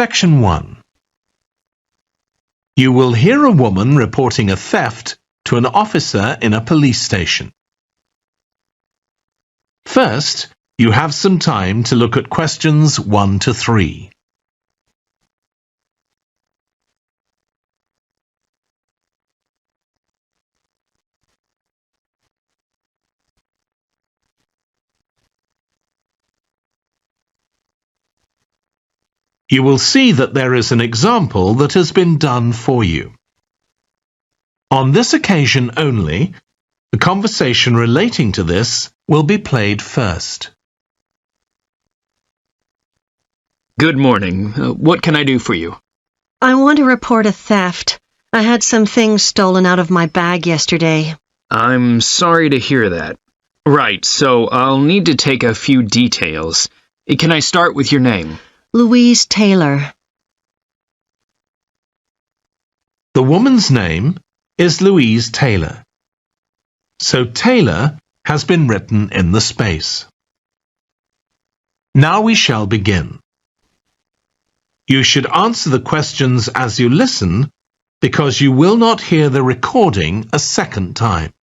Section 1. You will hear a woman reporting a theft to an officer in a police station. First, you have some time to look at questions 1 to 3. You will see that there is an example that has been done for you. On this occasion only, the conversation relating to this will be played first. Good morning. What can I do for you? I want to report a theft. I had some things stolen out of my bag yesterday. I'm sorry to hear that. Right, so I'll need to take a few details. Can I start with your name? Louise Taylor. The woman's name is Louise Taylor. So Taylor has been written in the space. Now we shall begin. You should answer the questions as you listen because you will not hear the recording a second time.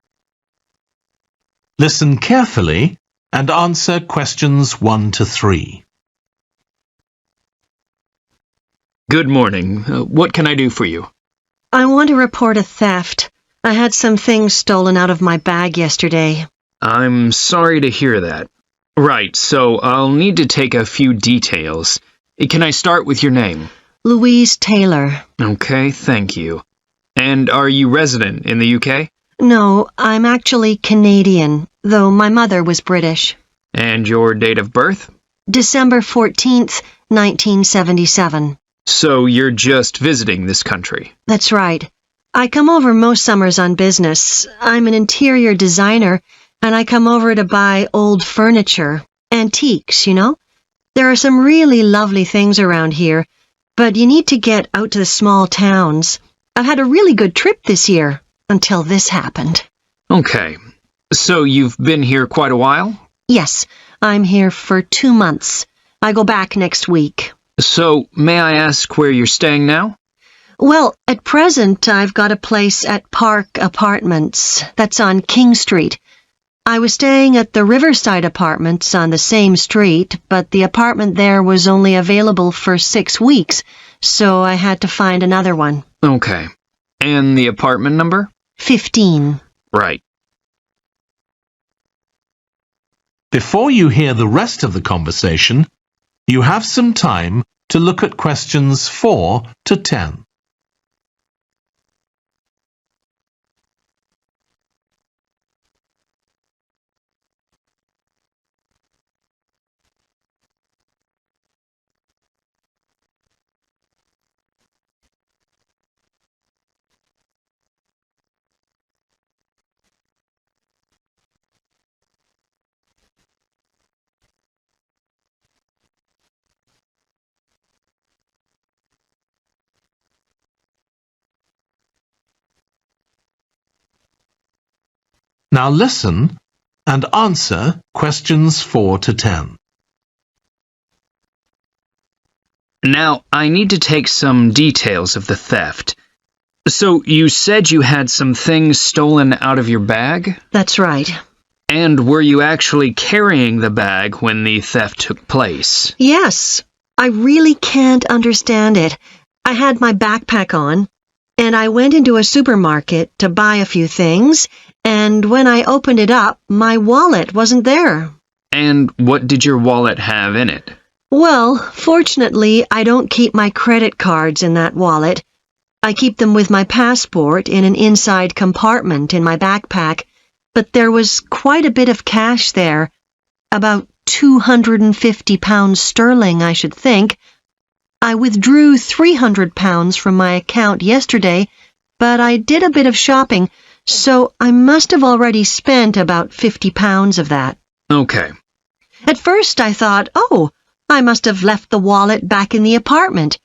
Listen carefully and answer questions 1 to 3. Good morning. What can I do for you? I want to report a theft. I had some things stolen out of my bag yesterday. I'm sorry to hear that. Right, so I'll need to take a few details. Can I start with your name? Louise Taylor. Okay, thank you. And are you resident in the UK? No, I'm actually Canadian, though my mother was British. And your date of birth? December 14th, 1977. So you're just visiting this country? That's right. I come over most summers on business. I'm an interior designer, and I come over to buy old furniture, antiques, you know? There are some really lovely things around here, but you need to get out to the small towns. I've had a really good trip this year, until this happened. Okay. So you've been here quite a while? Yes, I'm here for 2 months. I go back next week. So, may I ask where you're staying now? Well, at present, I've got a place at Park Apartments. That's on King Street. I was staying at the Riverside Apartments on the same street, but the apartment there was only available for 6 weeks, so I had to find another one. Okay. And the apartment number? 15. Right. Before you hear the rest of the conversation, you have some time to look at questions 4 to 10. Now listen and answer questions 4 to 10. Now, I need to take some details of the theft. So, you said you had some things stolen out of your bag? That's right. And were you actually carrying the bag when the theft took place? Yes, I really can't understand it. I had my backpack on, and I went into a supermarket to buy a few things, and when I opened it up, my wallet wasn't there. And what did your wallet have in it? Well, fortunately, I don't keep my credit cards in that wallet. I keep them with my passport in an inside compartment in my backpack, but there was quite a bit of cash there, about £250 sterling, I should think. I withdrew £300 from my account yesterday, but I did a bit of shopping, so I must have already spent about £50 of that. Okay. At first I thought, oh, I must have left the wallet back in the apartment.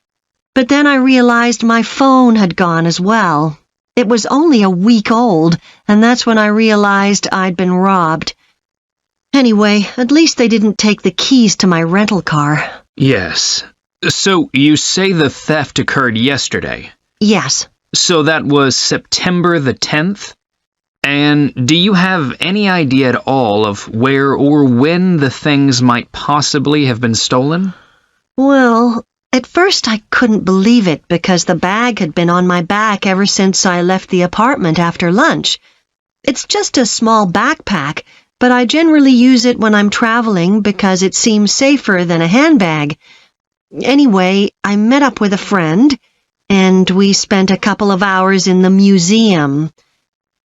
But then I realized my phone had gone as well. It was only a week old, and that's when I realized I'd been robbed. Anyway, at least they didn't take the keys to my rental car. Yes. So you say the theft occurred yesterday. Yes. So that was September the 10th? And do you have any idea at all of where or when the things might possibly have been stolen? Well, at first I couldn't believe it because the bag had been on my back ever since I left the apartment after lunch. It's just a small backpack, but I generally use it when I'm traveling because it seems safer than a handbag. Anyway, I met up with a friend, and we spent a couple of hours in the museum.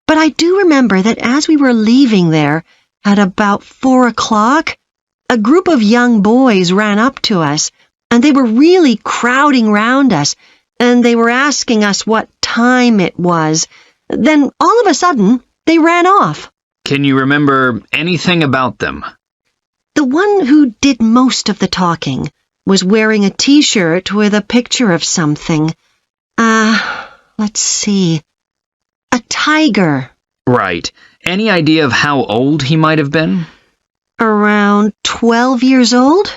But I do remember that as we were leaving there, at about 4 o'clock, a group of young boys ran up to us, and they were really crowding round us, and they were asking us what time it was. Then, all of a sudden, they ran off. Can you remember anything about them? The one who did most of the talking was wearing a T-shirt with a picture of something. Let's see. A tiger. Right. Any idea of how old he might have been? Around 12 years old?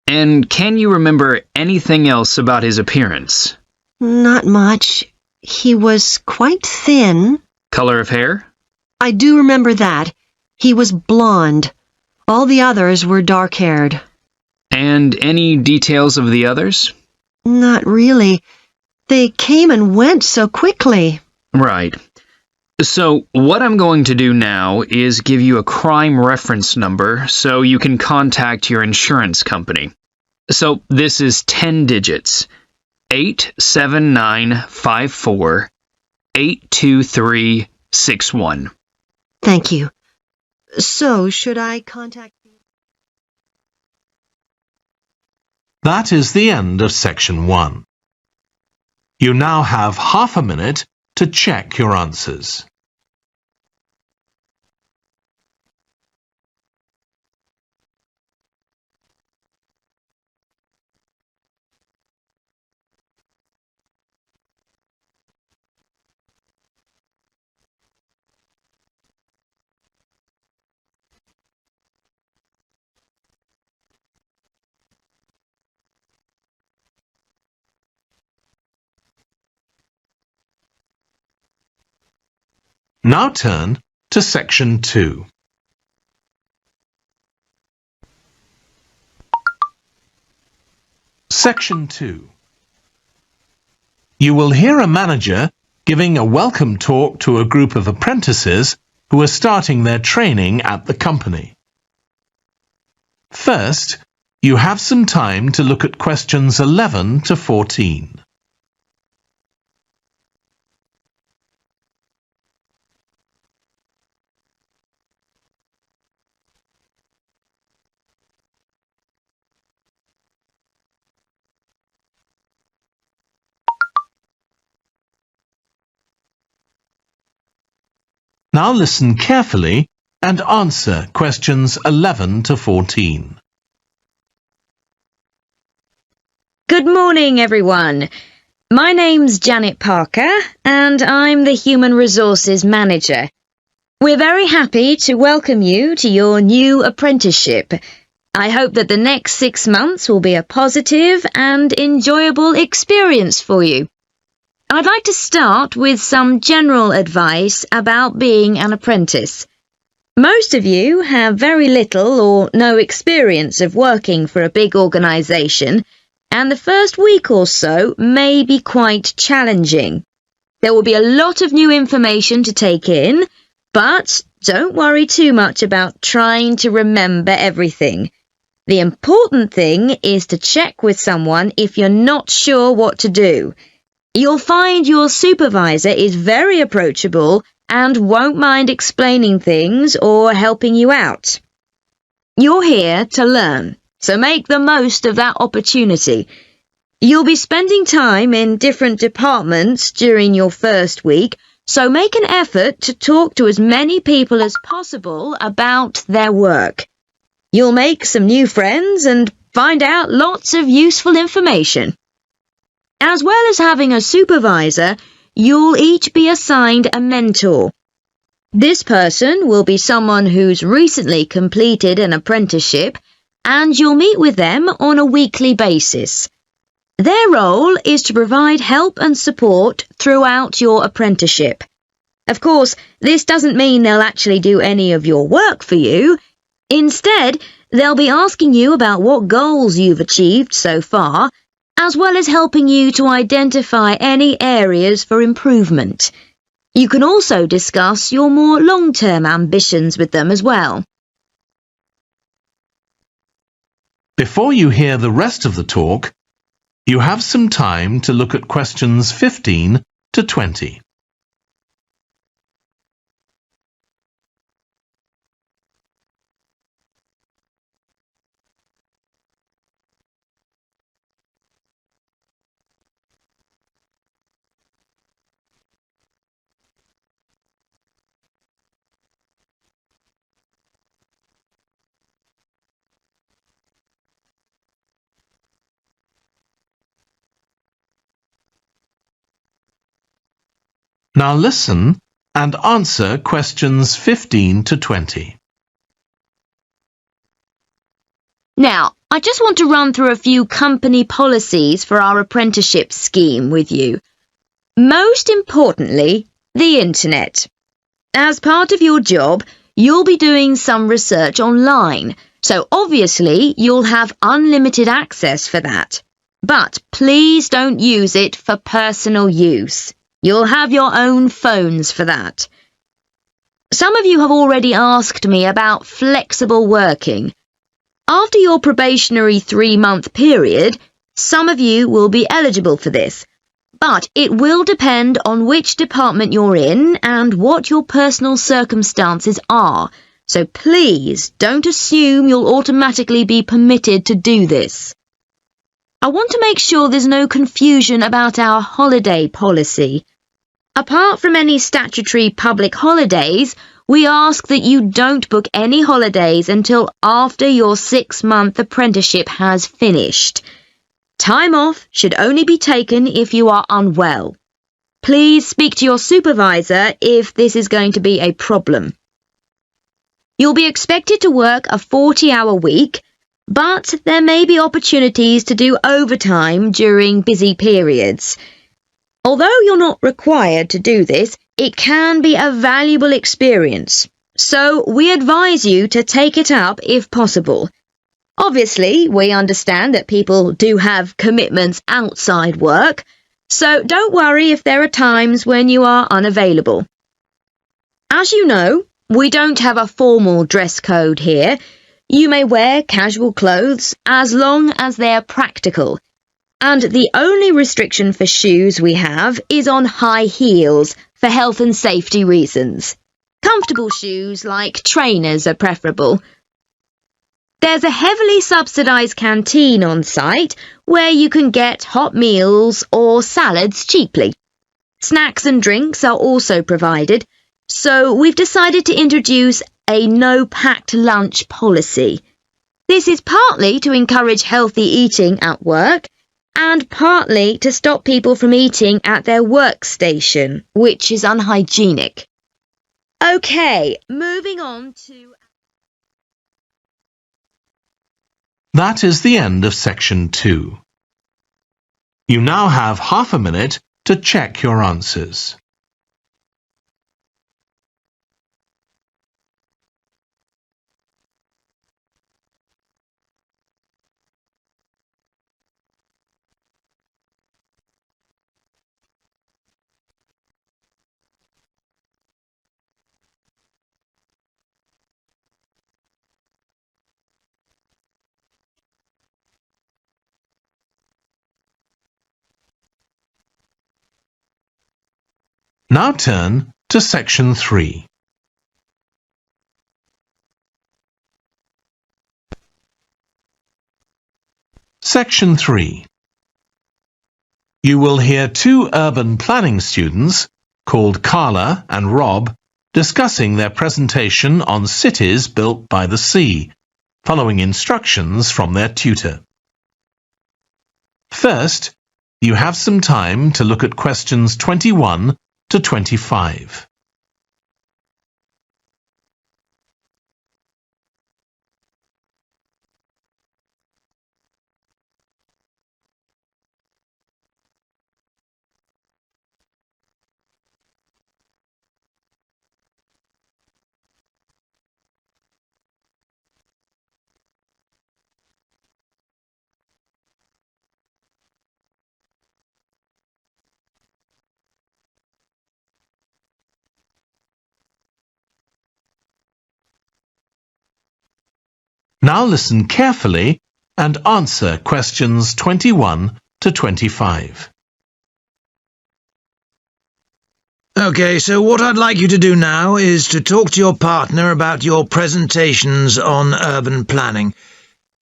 And can you remember anything else about his appearance? Not much. He was quite thin. Color of hair? I do remember that. He was blonde. All the others were dark-haired. And any details of the others? Not really. They came and went so quickly. Right. So what I'm going to do now is give you a crime reference number so you can contact your insurance company. So this is 10 digits. 87954 82361. Thank you. So, should I contact you? That is the end of section 1. You now have half a minute to check your answers. Now turn to section 2. Section 2. You will hear a manager giving a welcome talk to a group of apprentices who are starting their training at the company. First, you have some time to look at questions 11 to 14. Now listen carefully and answer questions 11 to 14. Good morning, everyone. My name's Janet Parker, and I'm the Human Resources Manager. We're very happy to welcome you to your new apprenticeship. I hope that the next 6 months will be a positive and enjoyable experience for you. I'd like to start with some general advice about being an apprentice. Most of you have very little or no experience of working for a big organisation, and the first week or so may be quite challenging. There will be a lot of new information to take in, but don't worry too much about trying to remember everything. The important thing is to check with someone if you're not sure what to do. You'll find your supervisor is very approachable and won't mind explaining things or helping you out. You're here to learn, so make the most of that opportunity. You'll be spending time in different departments during your first week, so make an effort to talk to as many people as possible about their work. You'll make some new friends and find out lots of useful information. As well as having a supervisor, you'll each be assigned a mentor. This person will be someone who's recently completed an apprenticeship, and you'll meet with them on a weekly basis. Their role is to provide help and support throughout your apprenticeship. Of course, this doesn't mean they'll actually do any of your work for you. Instead, they'll be asking you about what goals you've achieved so far, as well as helping you to identify any areas for improvement. You can also discuss your more long-term ambitions with them as well. Before you hear the rest of the talk, you have some time to look at questions 15 to 20. Now listen and answer questions 15 to 20. Now, I just want to run through a few company policies for our apprenticeship scheme with you. Most importantly, the internet. As part of your job, you'll be doing some research online, so obviously you'll have unlimited access for that. But please don't use it for personal use. You'll have your own phones for that. Some of you have already asked me about flexible working. After your probationary 3-month period, some of you will be eligible for this, but it will depend on which department you're in and what your personal circumstances are, so please don't assume you'll automatically be permitted to do this. I want to make sure there's no confusion about our holiday policy. Apart from any statutory public holidays, we ask that you don't book any holidays until after your 6-month apprenticeship has finished. Time off should only be taken if you are unwell. Please speak to your supervisor if this is going to be a problem. You'll be expected to work a 40-hour week, but there may be opportunities to do overtime during busy periods. Although you're not required to do this, it can be a valuable experience, so we advise you to take it up if possible. Obviously, we understand that people do have commitments outside work, so don't worry if there are times when you are unavailable. As you know, we don't have a formal dress code here. You may wear casual clothes as long as they're practical. And the only restriction for shoes we have is on high heels for health and safety reasons. Comfortable shoes like trainers are preferable. There's a heavily subsidised canteen on site where you can get hot meals or salads cheaply. Snacks and drinks are also provided, so we've decided to introduce a no-packed lunch policy. This is partly to encourage healthy eating at work, and partly to stop people from eating at their workstation, which is unhygienic. Okay, moving on to... That is the end of section 2. You now have half a minute to check your answers. Now turn to section 3. Section 3. You will hear 2 urban planning students, called Carla and Rob, discussing their presentation on cities built by the sea, following instructions from their tutor. First, you have some time to look at questions 21 to 25. Now listen carefully and answer questions 21 to 25. OK, so what I'd like you to do now is to talk to your partner about your presentations on urban planning.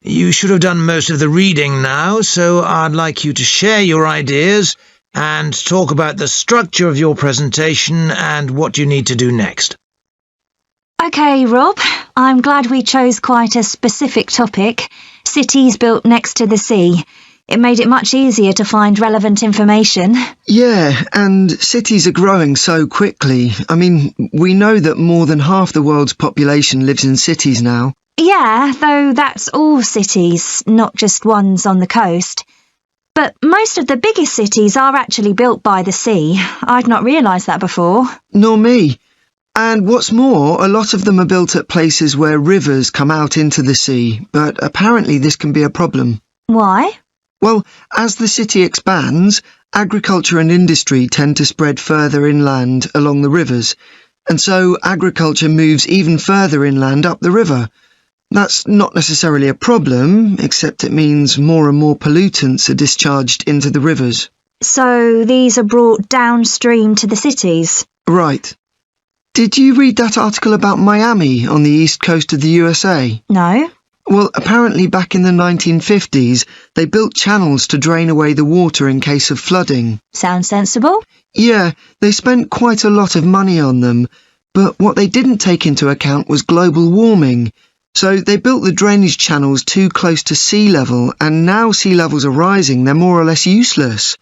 You should have done most of the reading now, so I'd like you to share your ideas and talk about the structure of your presentation and what you need to do next. OK, Rob, I'm glad we chose quite a specific topic. Cities built next to the sea. It made it much easier to find relevant information. Yeah, and cities are growing so quickly. I mean, we know that more than half the world's population lives in cities now. Yeah, though that's all cities, not just ones on the coast. But most of the biggest cities are actually built by the sea. I'd not realised that before. Nor me. And what's more, a lot of them are built at places where rivers come out into the sea, but apparently this can be a problem. Why? Well, as the city expands, agriculture and industry tend to spread further inland along the rivers, and so agriculture moves even further inland up the river. That's not necessarily a problem, except it means more and more pollutants are discharged into the rivers. So these are brought downstream to the cities? Right. Did you read that article about Miami on the east coast of the USA? No. Well, apparently back in the 1950s, they built channels to drain away the water in case of flooding. Sounds sensible. Yeah, they spent quite a lot of money on them, but what they didn't take into account was global warming. So they built the drainage channels too close to sea level, and now sea levels are rising, they're more or less useless.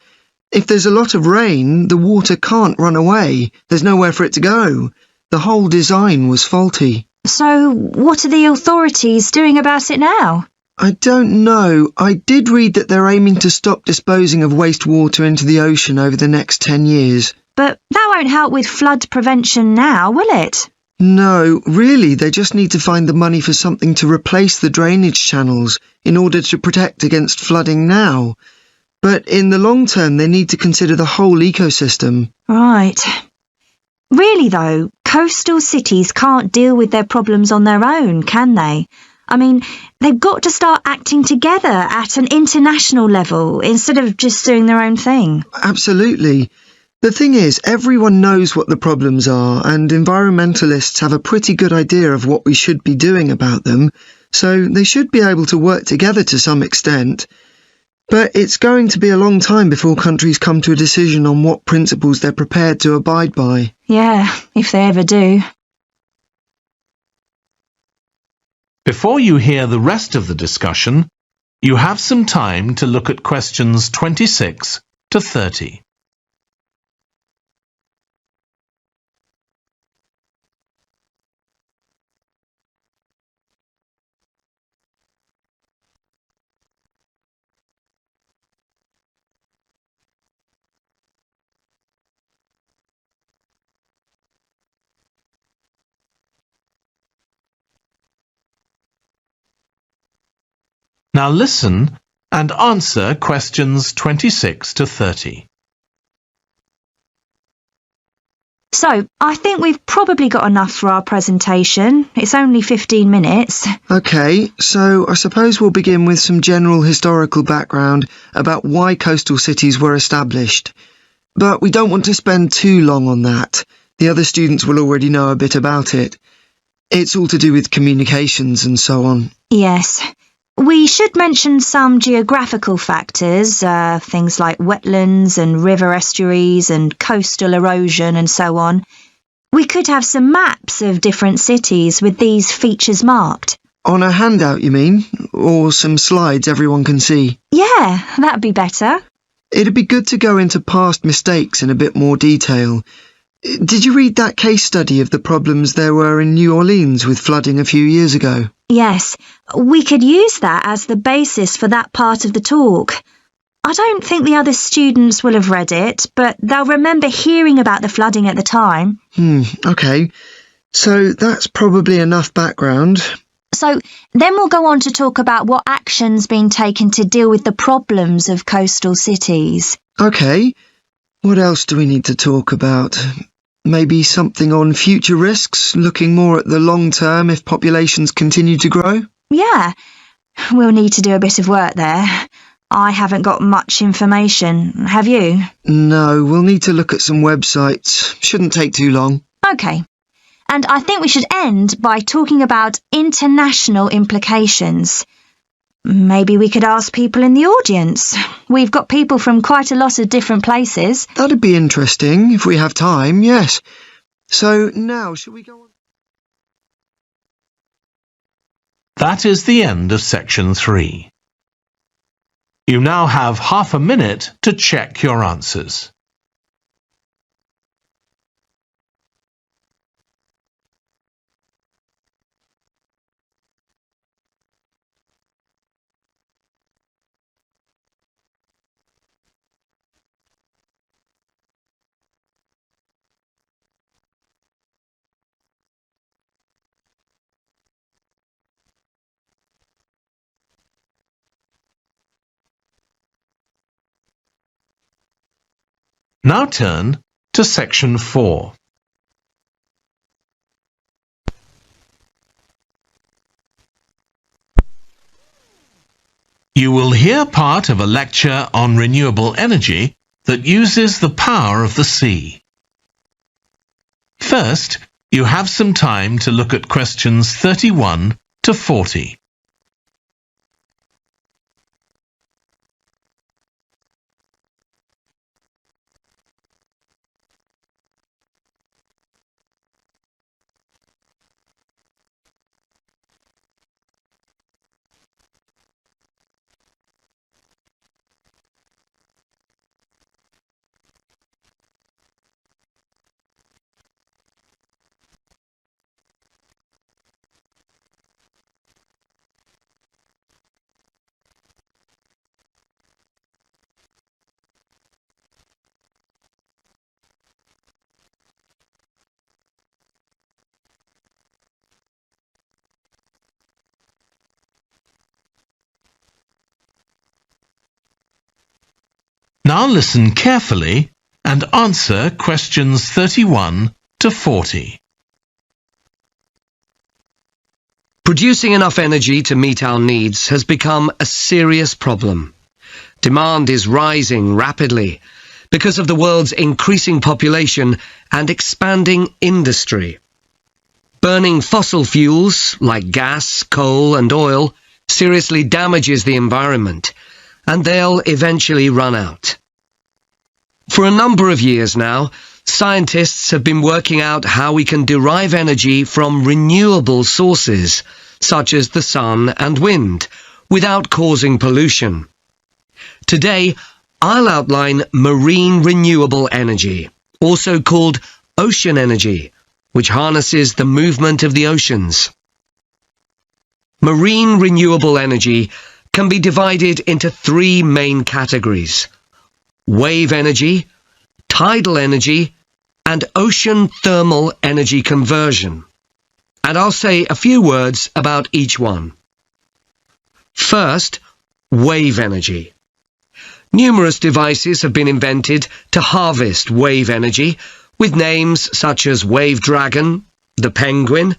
If there's a lot of rain, the water can't run away. There's nowhere for it to go. The whole design was faulty. So what are the authorities doing about it now? I don't know. I did read that they're aiming to stop disposing of wastewater into the ocean over the next 10 years. But that won't help with flood prevention now, will it? No, really, they just need to find the money for something to replace the drainage channels in order to protect against flooding now. But in the long term, they need to consider the whole ecosystem. Right. Really, though, coastal cities can't deal with their problems on their own, can they? I mean, they've got to start acting together at an international level instead of just doing their own thing. Absolutely. The thing is, everyone knows what the problems are, and environmentalists have a pretty good idea of what we should be doing about them, so they should be able to work together to some extent. But it's going to be a long time before countries come to a decision on what principles they're prepared to abide by. Yeah, if they ever do. Before you hear the rest of the discussion, you have some time to look at questions 26 to 30. Now listen and answer questions 26 to 30. So, I think we've probably got enough for our presentation. It's only 15 minutes. OK, so I suppose we'll begin with some general historical background about why coastal cities were established. But we don't want to spend too long on that. The other students will already know a bit about it. It's all to do with communications and so on. Yes. We should mention some geographical factors, things like wetlands and river estuaries and coastal erosion and so on. We could have some maps of different cities with these features marked. On a handout, you mean? Or some slides everyone can see? Yeah, that'd be better. It'd be good to go into past mistakes in a bit more detail. Did you read that case study of the problems there were in New Orleans with flooding a few years ago? Yes, we could use that as the basis for that part of the talk. I don't think the other students will have read it, but they'll remember hearing about the flooding at the time. OK. So that's probably enough background. So then we'll go on to talk about what action's been taken to deal with the problems of coastal cities. OK. What else do we need to talk about? Maybe something on future risks, looking more at the long term if populations continue to grow? Yeah, we'll need to do a bit of work there. I haven't got much information, have you? No, we'll need to look at some websites. Shouldn't take too long. OK. And I think we should end by talking about international implications. Maybe we could ask people in the audience. We've got people from quite a lot of different places. That'd be interesting if we have time, yes. So now, shall we go on? That is the end of section 3. You now have half a minute to check your answers. Now turn to section 4. You will hear part of a lecture on renewable energy that uses the power of the sea. First, you have some time to look at questions 31 to 40. Now listen carefully and answer questions 31 to 40. Producing enough energy to meet our needs has become a serious problem. Demand is rising rapidly because of the world's increasing population and expanding industry. Burning fossil fuels like gas, coal and oil seriously damages the environment, and they'll eventually run out. For a number of years now, scientists have been working out how we can derive energy from renewable sources, such as the sun and wind, without causing pollution. Today, I'll outline marine renewable energy, also called ocean energy, which harnesses the movement of the oceans. Marine renewable energy can be divided into 3 main categories: wave energy, tidal energy, and ocean thermal energy conversion. And I'll say a few words about each one. First, wave energy. Numerous devices have been invented to harvest wave energy, with names such as Wave Dragon, the Penguin,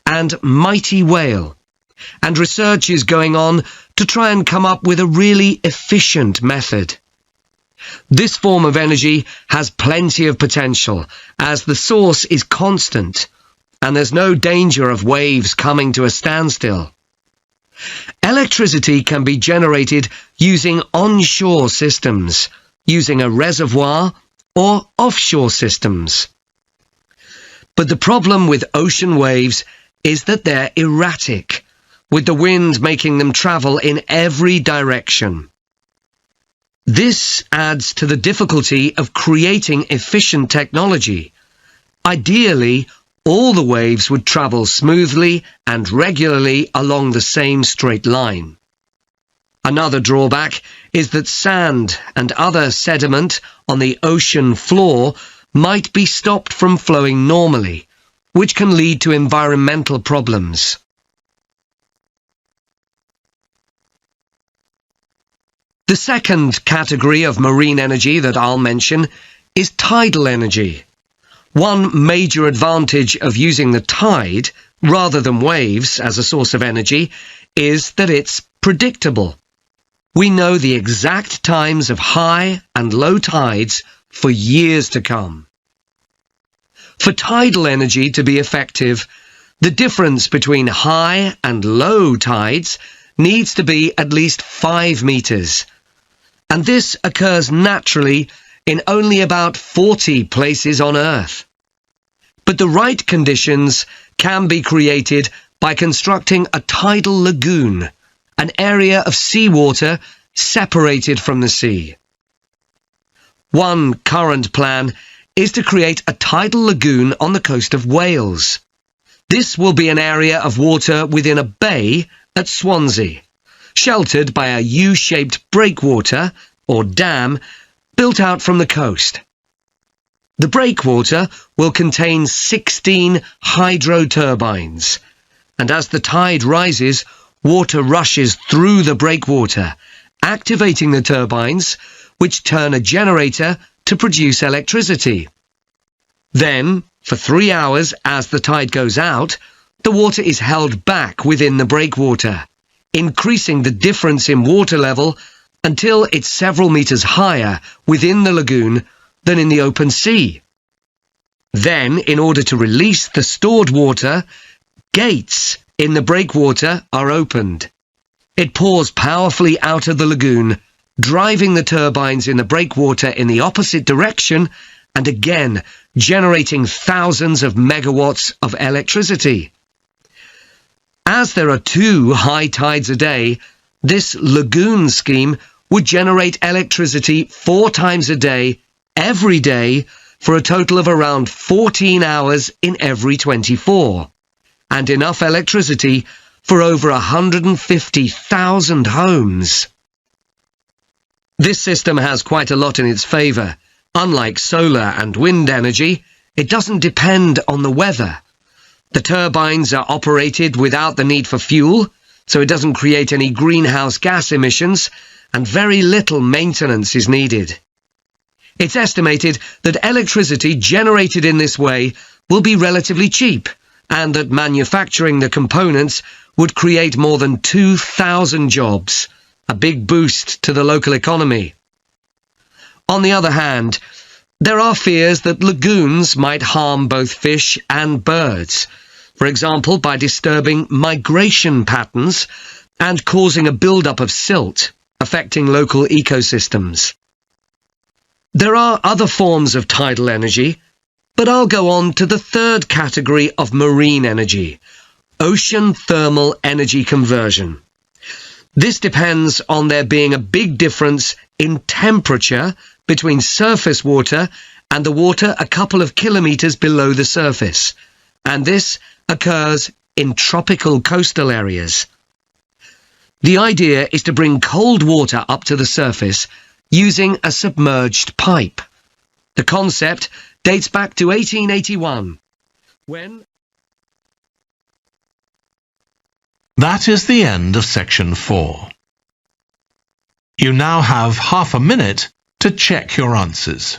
and Mighty Whale. And research is going on to try and come up with a really efficient method. This form of energy has plenty of potential, as the source is constant, and there's no danger of waves coming to a standstill. Electricity can be generated using onshore systems, using a reservoir, or offshore systems. But the problem with ocean waves is that they're erratic, with the wind making them travel in every direction. This adds to the difficulty of creating efficient technology. Ideally, all the waves would travel smoothly and regularly along the same straight line. Another drawback is that sand and other sediment on the ocean floor might be stopped from flowing normally, which can lead to environmental problems. The second category of marine energy that I'll mention is tidal energy. One major advantage of using the tide, rather than waves, as a source of energy, is that it's predictable. We know the exact times of high and low tides for years to come. For tidal energy to be effective, the difference between high and low tides needs to be at least 5 meters. And this occurs naturally in only about 40 places on Earth. But the right conditions can be created by constructing a tidal lagoon, an area of seawater separated from the sea. One current plan is to create a tidal lagoon on the coast of Wales. This will be an area of water within a bay at Swansea, sheltered by a U-shaped breakwater, or dam, built out from the coast. The breakwater will contain 16 hydro turbines, and as the tide rises, water rushes through the breakwater, activating the turbines, which turn a generator to produce electricity. Then, for 3 hours as the tide goes out, the water is held back within the breakwater, increasing the difference in water level until it's several meters higher within the lagoon than in the open sea. Then, in order to release the stored water, gates in the breakwater are opened. It pours powerfully out of the lagoon, driving the turbines in the breakwater in the opposite direction and again generating thousands of megawatts of electricity. As there are 2 high tides a day, this lagoon scheme would generate electricity 4 times a day, every day, for a total of around 14 hours in every 24, and enough electricity for over 150,000 homes. This system has quite a lot in its favour. Unlike solar and wind energy, it doesn't depend on the weather. The turbines are operated without the need for fuel, so it doesn't create any greenhouse gas emissions, and very little maintenance is needed. It's estimated that electricity generated in this way will be relatively cheap, and that manufacturing the components would create more than 2,000 jobs, a big boost to the local economy. On the other hand, there are fears that lagoons might harm both fish and birds, for example by disturbing migration patterns and causing a build-up of silt, affecting local ecosystems. There are other forms of tidal energy, but I'll go on to the third category of marine energy, ocean thermal energy conversion. This depends on there being a big difference in temperature between surface water and the water a couple of kilometres below the surface, and this occurs in tropical coastal areas. The idea is to bring cold water up to the surface using a submerged pipe. The concept dates back to 1881, when... That is the end of section 4. You now have half a minute to check your answers.